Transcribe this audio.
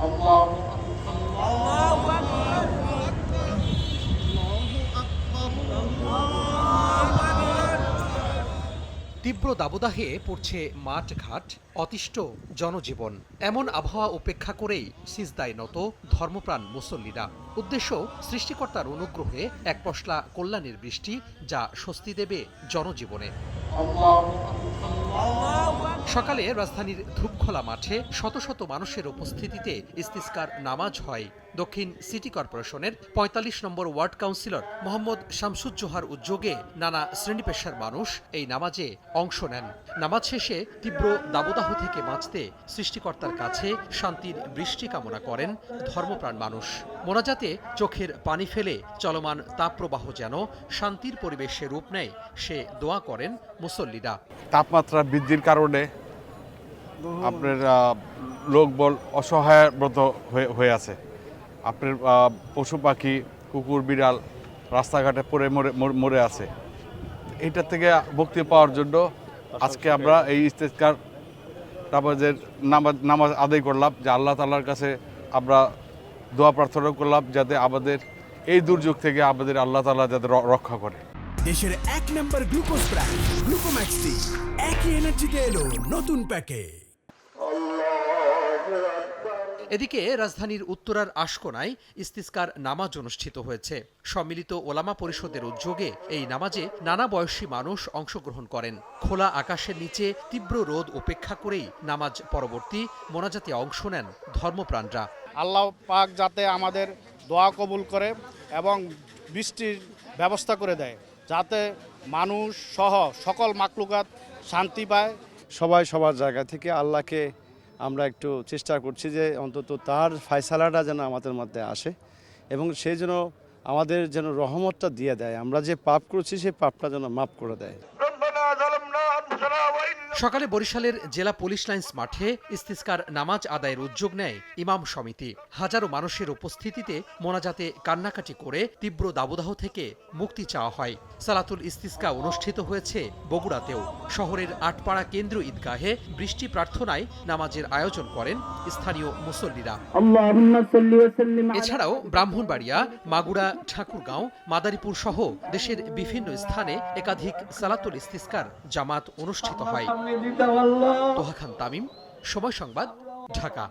তীব্র দাবদাহে পড়ছে মাঠঘাট, অতিষ্ঠ জনজীবন। এমন আবহাওয়া উপেক্ষা করেই সিজদায় নত ধর্মপ্রাণ মুসল্লিরা। উদ্দেশ্য সৃষ্টিকর্তার অনুগ্রহে এক পশলা কল্যাণের বৃষ্টি, যা স্বস্তি দেবে জনজীবনে। সকালে রাজধানীর ধূপখোলা মাঠে শত শত মানুষের উপস্থিতিতে ইস্তিসকার নামাজ হয়। দক্ষিণ সিটি কর্পোরেশনের ৪৫ নম্বর ওয়ার্ড কাউন্সিলর মোহাম্মদ শামসুজ্জোহার উদ্যোগে নানা শ্রেণী পেশার মানুষ এই নামাজে অংশ নেন। নামাজ শেষে তীব্র দাবদাহ থেকে বাঁচতে সৃষ্টিকর্তার কাছে শান্তির বৃষ্টি কামনা করেন ধর্মপ্রাণ মানুষ। মোনাজাতে চোখের পানি ফেলে চলমান তাপপ্রবাহ যেন শান্তির পরিবেশে রূপ নেয়, সে দোয়া করেন মুসল্লিরা। তাপমাত্রা বৃদ্ধির কারণে আপনার লোকবল অসহায়ব্রত হয়ে আছে। আপনার পশু পাখি, কুকুর, বিড়াল রাস্তাঘাটে পড়ে মরে আছে। এইটার থেকে মুক্তি পাওয়ার জন্য আজকে আমরা এই ইস্তেসকার নামাজ আদায় করলাম, যে আল্লাহ তাআলার কাছে আমরা দোয়া প্রার্থনা করলাম যাতে আমাদের এই দুর্যোগ থেকে আমাদের আল্লাহ তাআলা যাতে রক্ষা করে। দেশের ১ নম্বর গ্লুকোজ প্রাইস গ্লুকোম্যাক্সটি একই এনার্জিতে এলো নতুন প্যাকে। এদিকে রাজধানীর উত্তরার আশকোনায় ইস্তিসকার নামাজ অনুষ্ঠিত হয়েছে। সম্মিলিত ওলামা পরিষদের উদ্যোগে এই নামাজে নানা বয়সী মানুষ অংশগ্রহণ করেন। খোলা আকাশের নিচে তীব্র রোদ উপেক্ষা করেই নামাজ পরবর্তী মোনাজাতে অংশ নেন ধর্মপ্রাণরা। আল্লাহ পাক যাতে আমাদের দোয়া কবুল করে এবং বৃষ্টির ব্যবস্থা করে দেয়, যাতে মানুষ সহ সকল মাখলুকাত শান্তি পায়। সবাই সবার জায়গা থেকে আল্লাহকে আমরা একটু চেষ্টা করছি যে অন্তত তার ফয়সালাটা যেন আমাদের মধ্যে আসে এবং সে যেন আমাদের যেন রহমতটা দিয়ে দেয়। আমরা যে পাপ করছি সেই পাপটা যেন মাফ করে দেয়। সকালে বরিশালের জেলা পুলিশ লাইন্স মাঠে ইস্তিসকার নামাজ আদায়ের উদ্যোগ নেয় ইমাম সমিতি। হাজারো মানুষের উপস্থিতিতে মোনাজাতে কান্নাকাটি করে তীব্র দাবদাহ থেকে মুক্তি চাওয়া হয়। সালাতুল ইস্তিসকা অনুষ্ঠিত হয়েছে বগুড়াতেও। শহরের আটপাড়া কেন্দ্র ঈদগাহে বৃষ্টি প্রার্থনায় নামাজের আয়োজন করেন স্থানীয় মুসল্লিরা। এছাড়াও ব্রাহ্মণবাড়িয়া, মাগুরা, ঠাকুরগাঁও, মাদারীপুর সহ দেশের বিভিন্ন স্থানে একাধিক সালাতুল ইস্তিসকার জামাত অনুষ্ঠিত হয়। তোহা খান তামিম, সময় সংবাদ, ঢাকা।